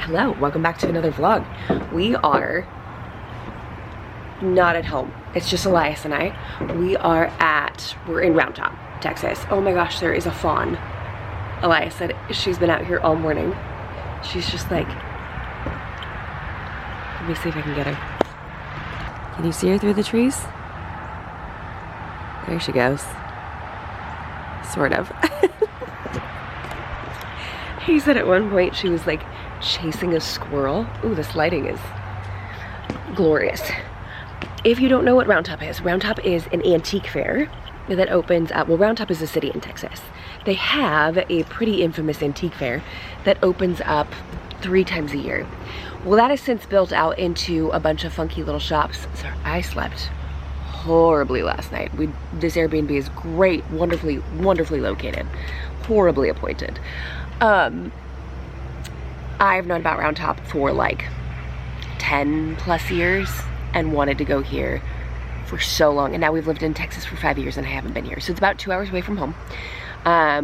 Hello, welcome back to another vlog. We are not at home. It's just Elias and I. We're in Round Top, Texas. Oh my gosh, there is a fawn. Elias said she's been out here all morning. She's just like, let me see if I can get her. Can you see her through the trees? There she goes. Sort of. He said at one point she was like chasing a squirrel. Ooh, this lighting is glorious. If you don't know what Round Top is an antique fair that opens up, well, Round Top is a city in Texas. They have a pretty infamous antique fair that opens up 3 times a year. Well, that has since built out into a bunch of funky little shops. So I slept horribly last night. This Airbnb is great, wonderfully located, horribly appointed. I've known about Round Top for like 10 plus years and wanted to go here for so long, and now we've lived in Texas for 5 years and I haven't been here. So it's about 2 hours away from home.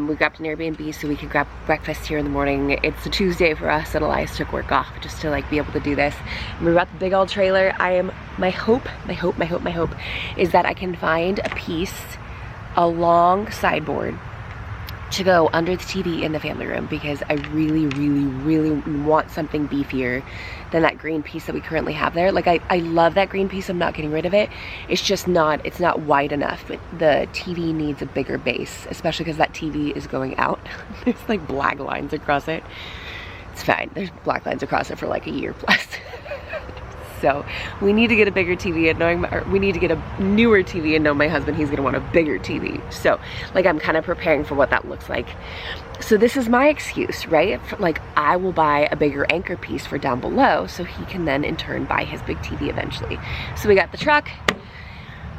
We grabbed an Airbnb so we could grab breakfast here in the morning. It's a Tuesday for us and Elias took work off just to like be able to do this. And we brought the big old trailer. My hope is that I can find a long sideboard to go under the TV in the family room, because I really want something beefier than that green piece that we currently have there. Like I love that green piece, I'm not getting rid of it. It's not wide enough. The TV needs a bigger base, especially because that TV is going out. There's like black lines across it. It's fine, there's black lines across it for like a year plus. So we need to get a bigger TV, and we need to get a newer TV, and know my husband, he's gonna want a bigger TV. So like I'm kind of preparing for what that looks like. So this is my excuse, right? Like I will buy a bigger anchor piece for down below so he can then in turn buy his big TV eventually. So we got the truck,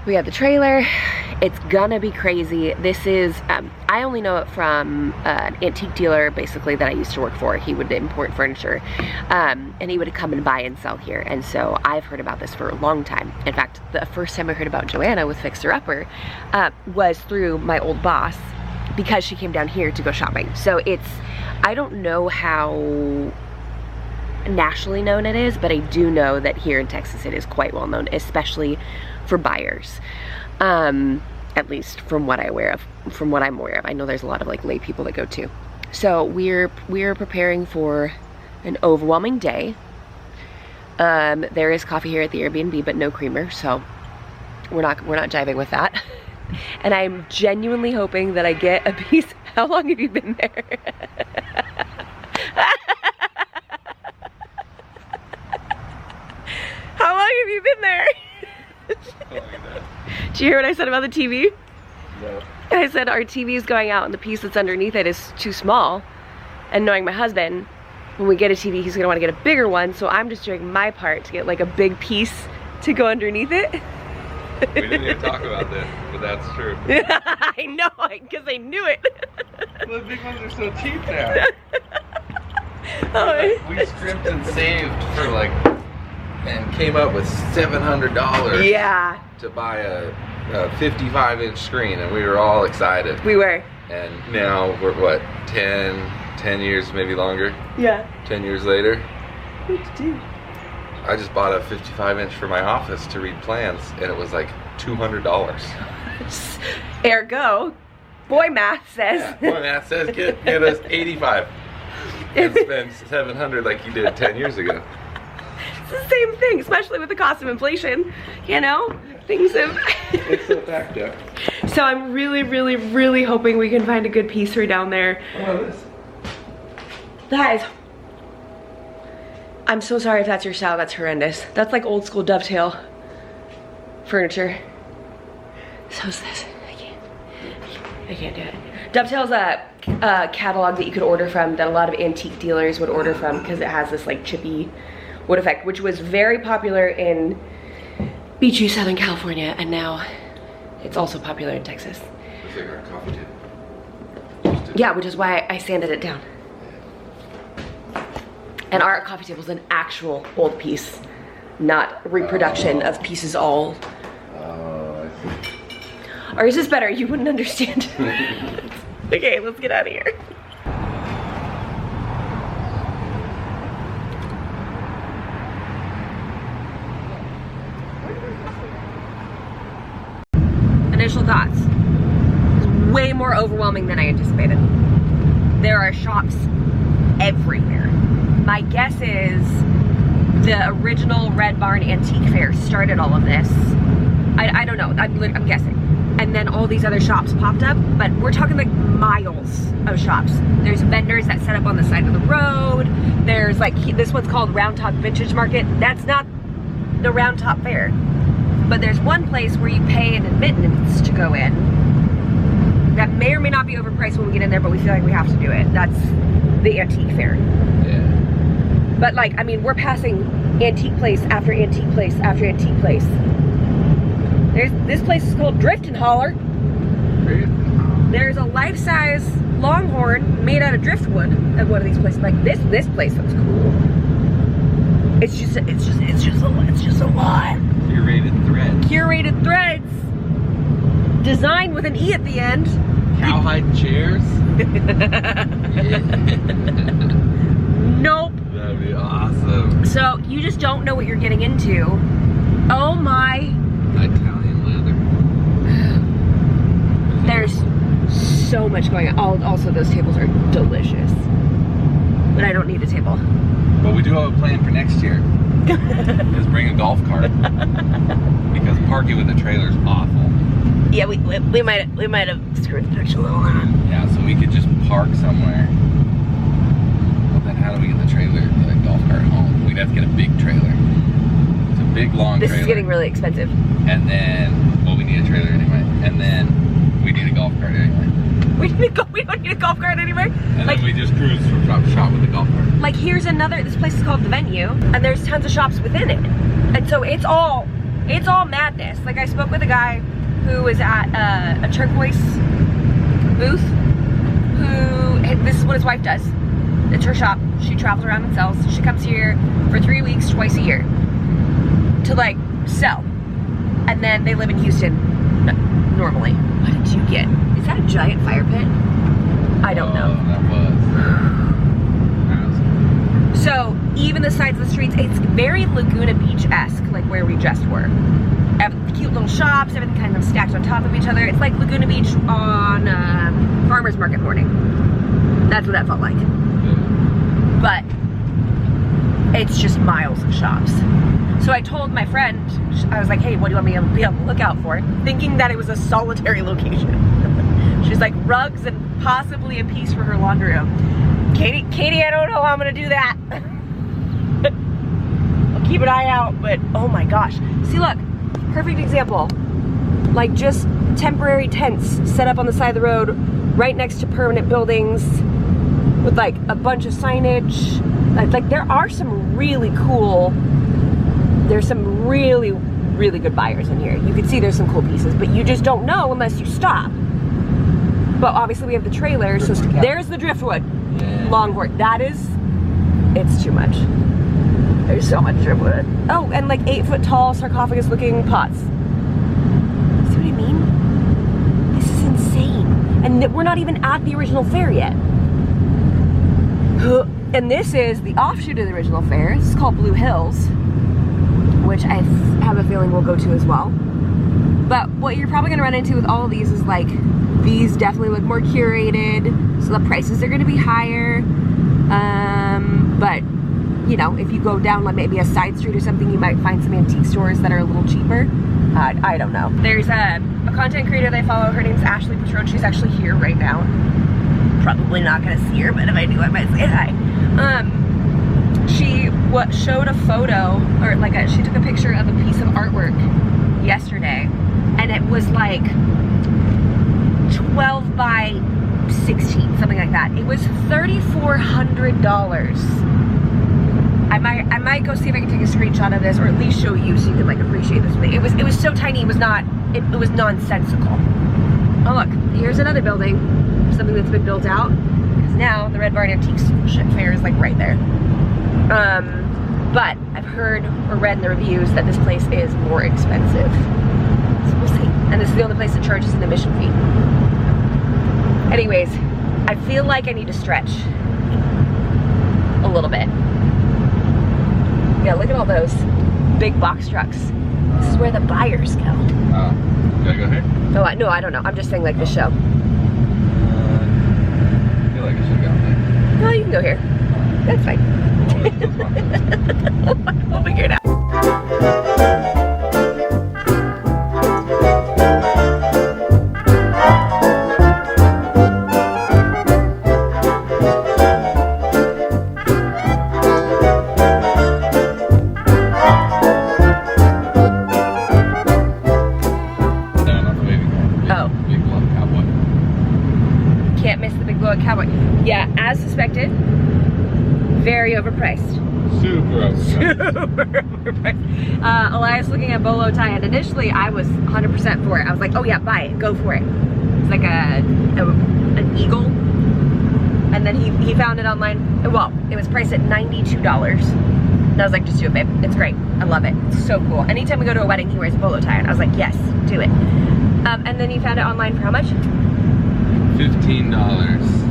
we got the trailer. It's gonna be crazy. This is, I only know it from an antique dealer basically that I used to work for. He would import furniture and he would come and buy and sell here. And so I've heard about this for a long time. In fact, the first time I heard about Joanna with Fixer Upper was through my old boss, because she came down here to go shopping. So I don't know how nationally known it is, but I do know that here in Texas it is quite well known, especially for buyers. At least from what I'm aware of. I know there's a lot of like lay people that go too. So we're preparing for an overwhelming day. There is coffee here at the Airbnb, but no creamer, so we're not jiving with that. And I'm genuinely hoping that I get a piece. How long have you been there? How long have you been there? Did you hear what I said about the TV? No. I said our TV is going out and the piece that's underneath it is too small. And knowing my husband, when we get a TV, he's gonna wanna get a bigger one, so I'm just doing my part to get like a big piece to go underneath it. We didn't even talk about this, but that's true. I know, because I knew it. The big ones are so cheap now. We scrimped and saved for like, and came up with $700 yeah, to buy a 55-inch screen, and we were all excited. we were. And now we're what, 10 years, maybe longer? Yeah. 10 years later. What to do? I just bought a 55-inch for my office to read plans, and it was like $200. Ergo, boy math says. Yeah, boy math says get us 85 and spend 700 like you did 10 years ago. It's the same thing, especially with the cost of inflation, you know? Things have... It's a factor. So I'm really hoping we can find a good piece for down there. Oh, this. That is... I'm so sorry if that's your style, that's horrendous. That's like old school dovetail furniture. So is this. I can't do it. Dovetail's a catalog that you could order from, that a lot of antique dealers would order from, because it has this like chippy wood effect, which was very popular in beachy Southern California, and now it's also popular in Texas. It's like our coffee table. Yeah, which is why I sanded it down. And our coffee table is an actual old piece, not a reproduction of pieces all. Oh, I see. Or is this better? You wouldn't understand. Okay, let's get out of here. initial thoughts. It was way more overwhelming than I anticipated. There are shops everywhere. My guess is the original Red Barn Antique Fair started all of this. I don't know, I'm guessing. And then all these other shops popped up, but we're talking like miles of shops. There's vendors that set up on the side of the road. There's like, this one's called Round Top Vintage Market. That's not the Round Top Fair. But there's one place where you pay an admittance to go in. That may or may not be overpriced when we get in there, but we feel like we have to do it. That's the Antique Fair. Yeah. But like, I mean, we're passing antique place after antique place after antique place. This place is called Drift and Holler. There's a life-size longhorn made out of driftwood at one of these places. Like this place looks cool. It's just a lot. Curated threads. Curated threads. Designed with an E at the end. Cowhide chairs. Nope. That'd be awesome. So you just don't know what you're getting into. Oh my. Italian leather. There's so much going on. Also, those tables are delicious. But I don't need a table. But we do have a plan for next year. Is bring a golf cart. Because parking with a trailer is awful. Yeah, we might have screwed the picture a little. Yeah, so we could just park somewhere. Well, then how do we get the trailer to the golf cart home? We'd have to get a big trailer. It's a big, long trailer. This is getting really expensive. And then, well, we need a trailer anyway. And then we need a golf cart anyway. We don't need a golf cart anyway. And like, then we just cruise from shop to shop with the golf cart. Like here's another, this place is called The Venue, and there's tons of shops within it. And so it's all madness. Like I spoke with a guy who was at a turquoise booth, this is what his wife does. It's her shop. She travels around and sells. She comes here for 3 weeks, twice a year to like sell. And then they live in Houston normally. What did you get? Is that a giant fire pit? I don't know. That was. So even the sides of the streets, it's very Laguna Beach-esque, like where we just were. Cute little shops, everything kind of stacked on top of each other. It's like Laguna Beach on farmer's market morning. That's what that felt like. But it's just miles of shops. So I told my friend, I was like, hey, what do you want me to be on the lookout for? Thinking that it was a solitary location. She's like, rugs and possibly a piece for her laundry room. Katie, I don't know how I'm gonna do that. I'll keep an eye out, but oh my gosh. See, look, perfect example. Like just temporary tents set up on the side of the road, right next to permanent buildings with like a bunch of signage. Like there are some really cool, there's some really, really good buyers in here. You can see there's some cool pieces, but you just don't know unless you stop. But obviously we have the trailer, so there's the driftwood. Yeah. Longboard. That is, it's too much. There's so much driftwood. Oh, and like 8-foot tall sarcophagus looking pots. See what I mean? This is insane. And we're not even at the original fair yet. And this is the offshoot of the original fair. This is called Blue Hills, which I have a feeling we'll go to as well. But what you're probably gonna run into with all of these is like, these definitely look more curated, so the prices are gonna be higher. But you know, if you go down like maybe a side street or something, you might find some antique stores that are a little cheaper. I don't know. There's a content creator that I follow. Her name's Ashley Patron. She's actually here right now. Probably not gonna see her, but if I do, I might say hi. She showed a photo, or like she took a picture of a piece of artwork yesterday, and it was like 12 by 16, something like that. It was $3,400. I might go see if I can take a screenshot of this, or at least show you so you can like appreciate this thing. It was so tiny. It was nonsensical. Oh look, here's another building, something that's been built out, because now the Red Barn Antique Fair is like right there. But I've heard or read in the reviews that this place is more expensive. So we'll see. And this is the only place that charges an admission fee. Anyways, I feel like I need to stretch a little bit. Yeah, look at all those big box trucks. This is where the buyers go. Oh. Do I go here? No, no, I don't know. I'm just saying like the show. I feel like I should go there. No, you can go here. That's fine. We'll figure it out. Cowboy. Yeah, as suspected, very overpriced. Super overpriced. Elias looking at bolo tie, and initially I was 100% for it. I was like, oh yeah, buy it, go for it. It's like an eagle. And then he found it online. Well, it was priced at $92. And I was like, just do it, babe. It's great. I love it. It's so cool. Anytime we go to a wedding, he wears a bolo tie, and I was like, yes, do it. And then he found it online for how much? $15.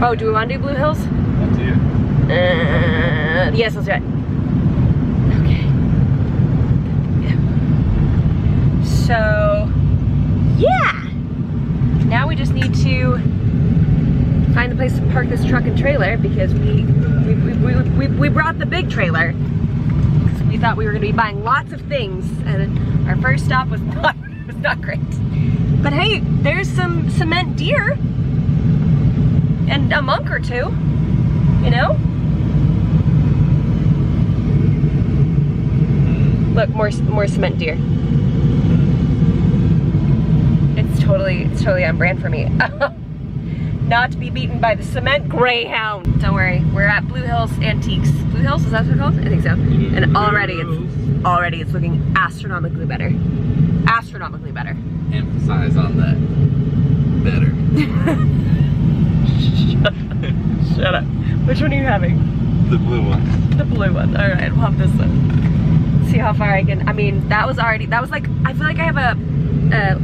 Oh, do we want to do Blue Hills? Up to you. Yes, let's do it. Okay. Yeah. So, yeah. Now we just need to find a place to park this truck and trailer because we brought the big trailer because we thought we were going to be buying lots of things, and our first stop was not great. But hey, there's some cement deer and a monk or two, you know? Look, more cement deer. It's totally on brand for me. Not to be beaten by the cement greyhound. Don't worry, we're at Blue Hills Antiques. Blue Hills, is that what it's called? I think so. And already it's looking astronomically better. Astronomically better. Emphasize on that. Better. Shut up. Which one are you having? The blue one. The blue one. All right, we'll have this one. See how far I can. I mean, that was like, I feel like I have a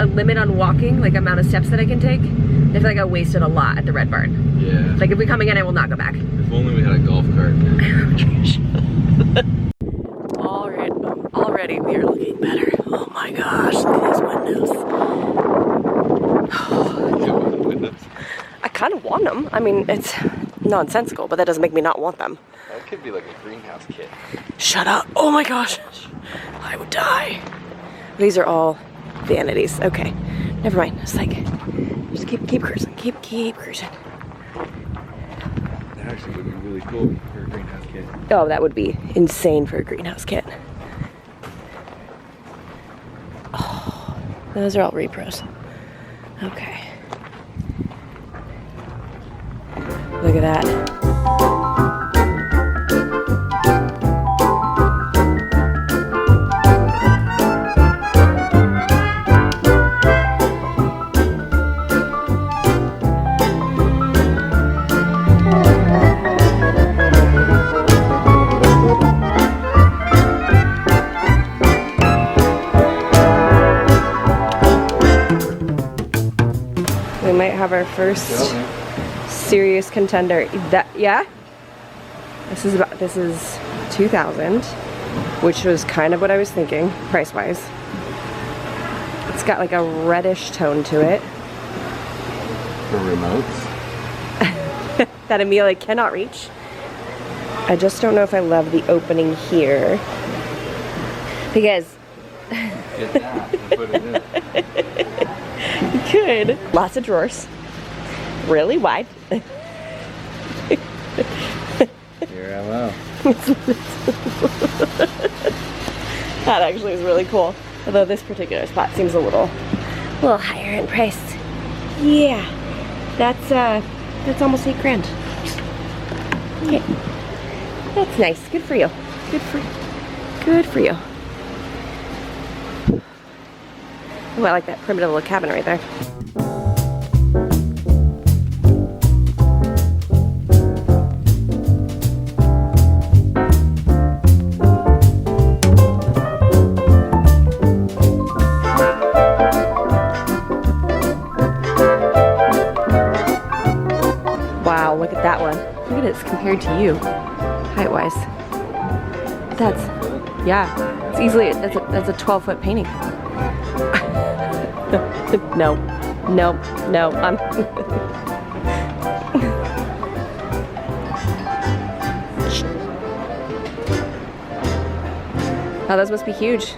limit on walking, like amount of steps that I can take. I feel like I wasted a lot at the Red Barn. Yeah. Like if we come again, I will not go back. If only we had a golf cart. Already we are looking better. Oh my gosh, look at these windows. I kind of want them. I mean, it's nonsensical, but that doesn't make me not want them. That could be like a greenhouse kit. Shut up. Oh my gosh. I would die. These are all vanities. Okay. Never mind. It's like, just keep cruising. Keep cruising. That actually would be really cool for a greenhouse kit. Oh, that would be insane for a greenhouse kit. Oh, those are all repros. Okay. Look at that. We might have our first serious contender. Yeah? This is 2,000, which was kind of what I was thinking, price-wise. It's got like a reddish tone to it. For remotes? That Amelia cannot reach. I just don't know if I love the opening here. Because Get that and put it in. you could. Lots of drawers. Really wide. Your MO. That actually is really cool. Although this particular spot seems a little higher in price. Yeah, that's almost $8,000. Okay, that's nice. Good for you. Good for you. Oh, I like that primitive little cabin right there. Wow, look at that one. Look at it compared to you, height-wise. That's, yeah. It's easily, that's a 12-foot painting. No, no, no, I'm... Oh, those must be huge.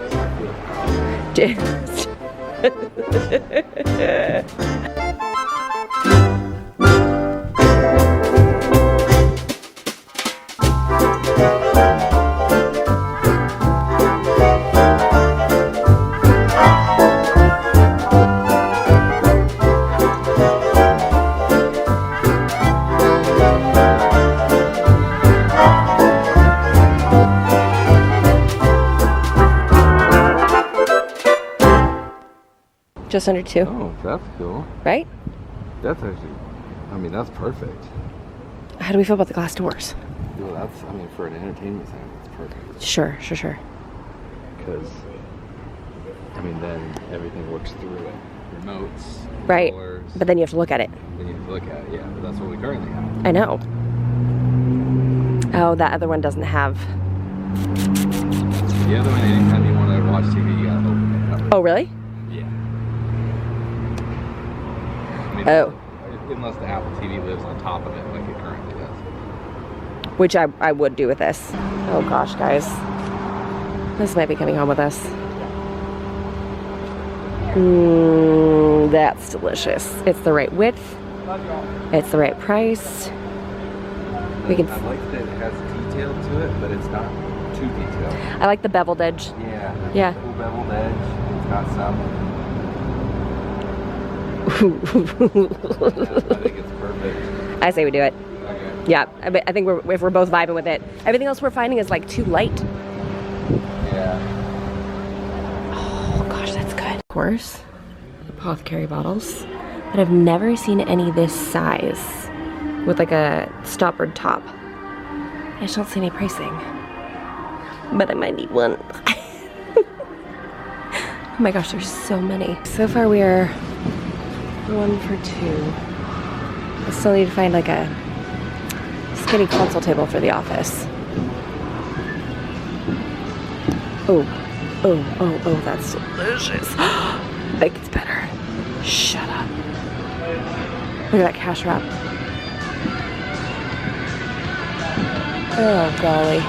Just under 2. Oh, that's cool. Right? That's actually, I mean, that's perfect. How do we feel about the glass doors? Well, that's, I mean, for an entertainment center, that's perfect. Sure, sure, sure. Because, I mean, then everything works through it. Remotes, right. Controllers, but then you have to look at it. Then you have to look at it, yeah. But that's what we currently have. I know. Oh, that other one doesn't have. The other one, anytime you want to watch TV, you gotta open it up. Oh, really? Yeah. I mean, oh. Unless the Apple TV lives on top of it like it currently does. Which I would do with this. Oh gosh, guys. This might be coming home with us. That's delicious. It's the right width. It's the right price. We can. I like that it has detail to it, but it's not too detailed. I like the beveled edge. Yeah. Yeah. Cool beveled edge. It's got some. I think it's perfect. I say we do it. Okay. Yeah, I think if we're both vibing with it. Everything else we're finding is like too light. Yeah. Oh gosh, that's good. Of course, apothecary bottles, but I've never seen any this size with like a stoppered top. I just don't see any pricing, but I might need one. Oh my gosh, there's so many. So far we are 1 for 2. I still need to find like a skinny console table for the office. Oh, that's delicious. I think it's better. Shut up. Look at that cash wrap. Oh, golly.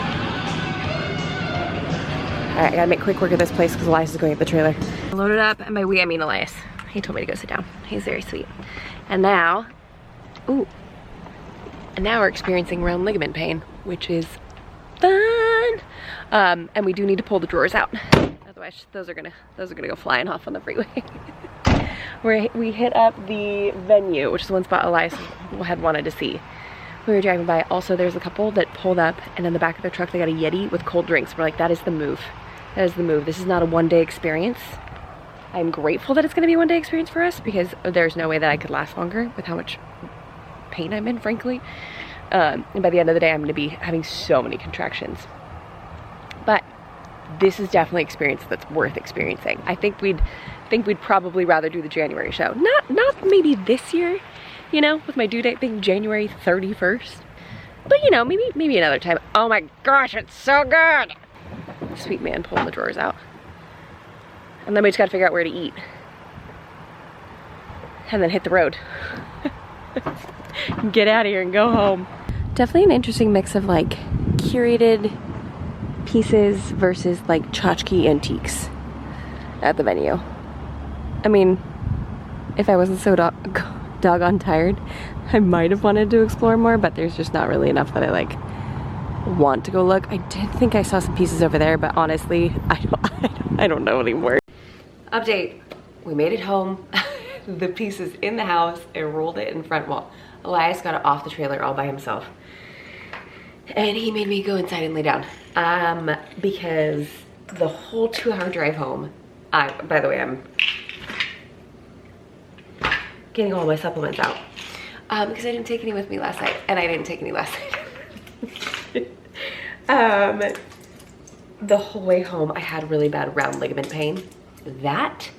Alright, I gotta make quick work of this place because Elias is going up the trailer. Loaded up, and by we, I mean Elias. He told me to go sit down. He's very sweet. And now, and now we're experiencing round ligament pain, which is fun. And we do need to pull the drawers out. Otherwise, those are gonna go flying off on the freeway. We hit up the venue, which is one spot Elias had wanted to see. We were driving by. Also, there's a couple that pulled up, and in the back of their truck, they got a Yeti with cold drinks. We're like, that is the move. That is the move. This is not a one-day experience. I'm grateful that it's gonna be a one-day experience for us because there's no way that I could last longer with how much pain I'm in, frankly. And by the end of the day, I'm gonna be having so many contractions. But this is definitely an experience that's worth experiencing. I think we'd probably rather do the January show. Not maybe this year, you know, with my due date being January 31st. But you know, maybe another time. Oh my gosh, it's so good! Sweet man pulling the drawers out. And then we just gotta figure out where to eat. And then hit the road. Get out of here and go home. Definitely an interesting mix of like curated pieces versus like tchotchke antiques at the venue. I mean, if I wasn't so doggone tired, I might have wanted to explore more, but there's just not really enough that I like want to go look. I did think I saw some pieces over there, but honestly, I don't know anymore. Update, we made it home. The piece is in the house. I rolled it in front wall. Elias got it off the trailer all by himself. And he made me go inside and lay down. Because the whole 2-hour drive home, by the way, I'm getting all my supplements out. Because I didn't take any with me last night, and I didn't take any last night. The whole way home, I had really bad round ligament pain. That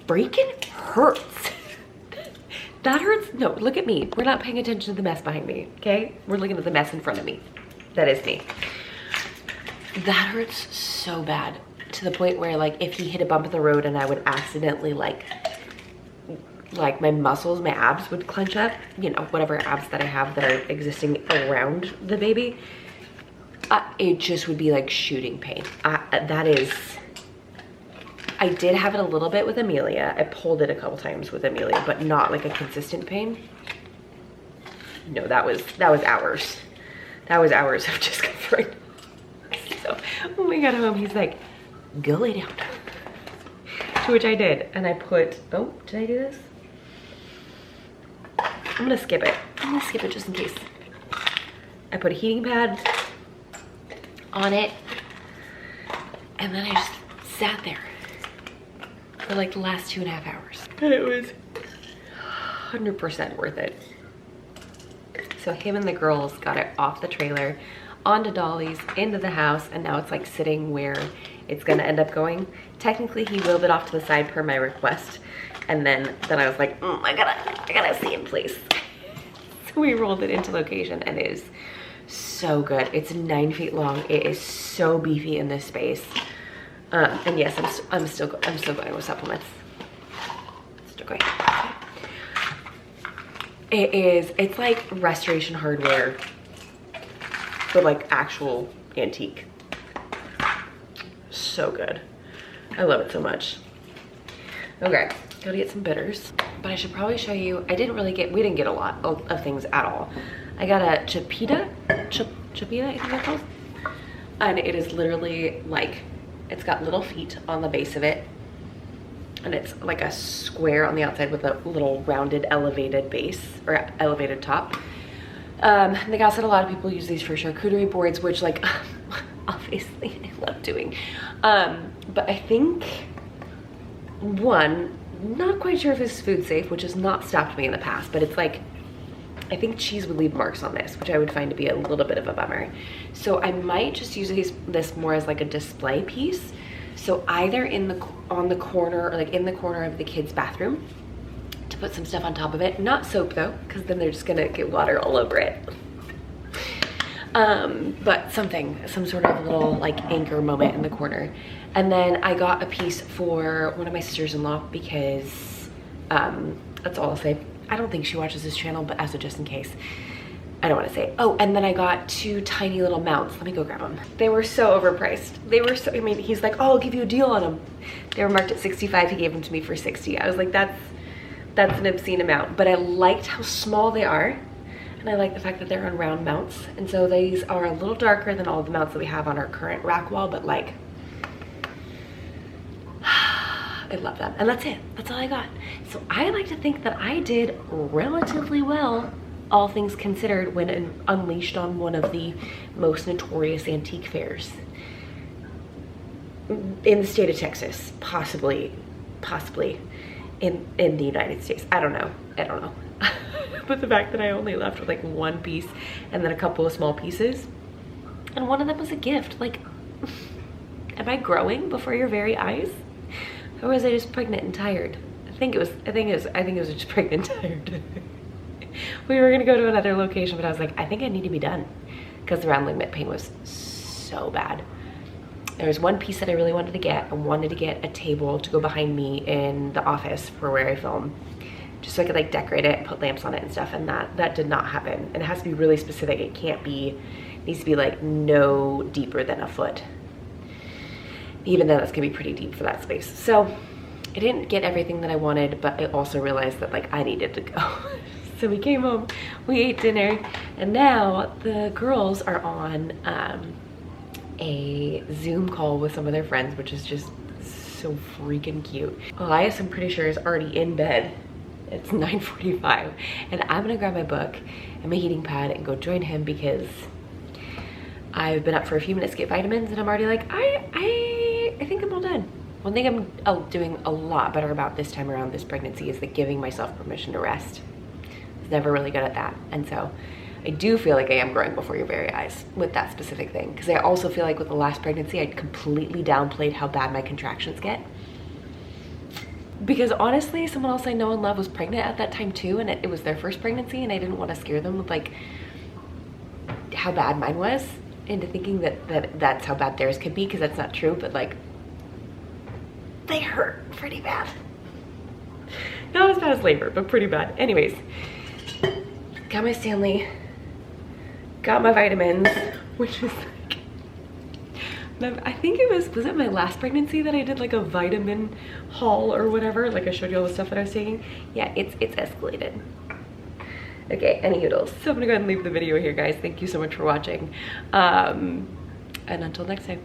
freaking hurts. That hurts. No, look at me. We're not paying attention to the mess behind me, okay? We're looking at the mess in front of me. That is me. That hurts so bad, to the point where like if he hit a bump in the road and I would accidentally like my muscles, my abs would clench up, you know, whatever abs that I have that are existing around the baby, it just would be like shooting pain. That is, I did have it a little bit with Amelia. I pulled it a couple times with Amelia, but not like a consistent pain. No, that was hours. That was hours of discomfort. So when we got home, he's like, go lay down. To which I did. And I put, oh, did I do this? I'm gonna skip it. I'm gonna skip it just in case. I put a heating pad on it. And then I just sat there for like the last 2.5 hours. And it was 100% worth it. So him and the girls got it off the trailer, onto dollies, into the house, and now it's like sitting where it's gonna end up going. Technically, he wheeled it off to the side per my request, and then I was like, I gotta see in place. So we rolled it into location, and it is so good. It's 9 feet long. It is so beefy in this space. And yes, I'm still going with supplements. Still going. It's like Restoration Hardware, but like actual antique. So good. I love it so much. Okay, gotta get some bitters. But I should probably show you, we didn't get a lot of things at all. I got a chipita, I think it's called. And it is literally like, it's got little feet on the base of it. And it's like a square on the outside with a little rounded elevated base, or elevated top. The gal said a lot of people use these for charcuterie boards, which like, obviously I love doing. But I think, one, not quite sure if it's food safe, which has not stopped me in the past, but it's like, I think cheese would leave marks on this, which I would find to be a little bit of a bummer. So I might just use this more as like a display piece. So either on the corner, or like in the corner of the kids' bathroom, to put some stuff on top of it. Not soap though, because then they're just gonna get water all over it. But some sort of little like anchor moment in the corner. And then I got a piece for one of my sisters-in-law because that's all I'll say. I don't think she watches this channel, but as a just in case. I don't want to say. Oh, and then I got 2 tiny little mounts. Let me go grab them. They were so overpriced. They were so, I mean, he's like, oh, I'll give you a deal on them. They were marked at 65. He gave them to me for 60. I was like, that's an obscene amount. But I liked how small they are. And I like the fact that they're on round mounts. And so these are a little darker than all the mounts that we have on our current rack wall, but like, I love them. And that's it. That's all I got. So I like to think that I did relatively well, all things considered, when unleashed on one of the most notorious antique fairs in the state of Texas, possibly in the United States. I don't know. But the fact that I only left with like 1 piece and then a couple of small pieces, and one of them was a gift. Like, am I growing before your very eyes? Or was I just pregnant and tired? I think it was just pregnant and tired. We were gonna go to another location, but I was like, I think I need to be done, because the round ligament pain was so bad. There was 1 piece that I really wanted to get. I wanted to get a table to go behind me in the office for where I film, just so I could like decorate it and put lamps on it and stuff, and that did not happen. And it has to be really specific. It can't be, it needs to be like no deeper than a foot. Even though that's gonna be pretty deep for that space. So I didn't get everything that I wanted, but I also realized that like I needed to go. So we came home, we ate dinner, and now the girls are on a Zoom call with some of their friends, which is just so freaking cute. Elias, I'm pretty sure, is already in bed. It's 9:45, and I'm gonna grab my book and my heating pad and go join him, because I've been up for a few minutes to get vitamins, and I'm already like, I think I'm all done. One thing I'm doing a lot better about this time around, this pregnancy, is that giving myself permission to rest. I was never really good at that, and so I do feel like I am growing before your very eyes with that specific thing, because I also feel like with the last pregnancy, I completely downplayed how bad my contractions get. Because honestly, someone else I know and love was pregnant at that time too, and it was their first pregnancy, and I didn't want to scare them with like how bad mine was. into thinking that that's how bad theirs could be, because that's not true, but like, they hurt pretty bad. Not as bad as labor, but pretty bad. Anyways, got my Stanley, got my vitamins, which is like, I think it was it my last pregnancy that I did like a vitamin haul or whatever? Like I showed you all the stuff that I was taking. Yeah, it's escalated. Okay, any hoodles. So I'm gonna go ahead and leave the video here, guys. Thank you so much for watching. And until next time.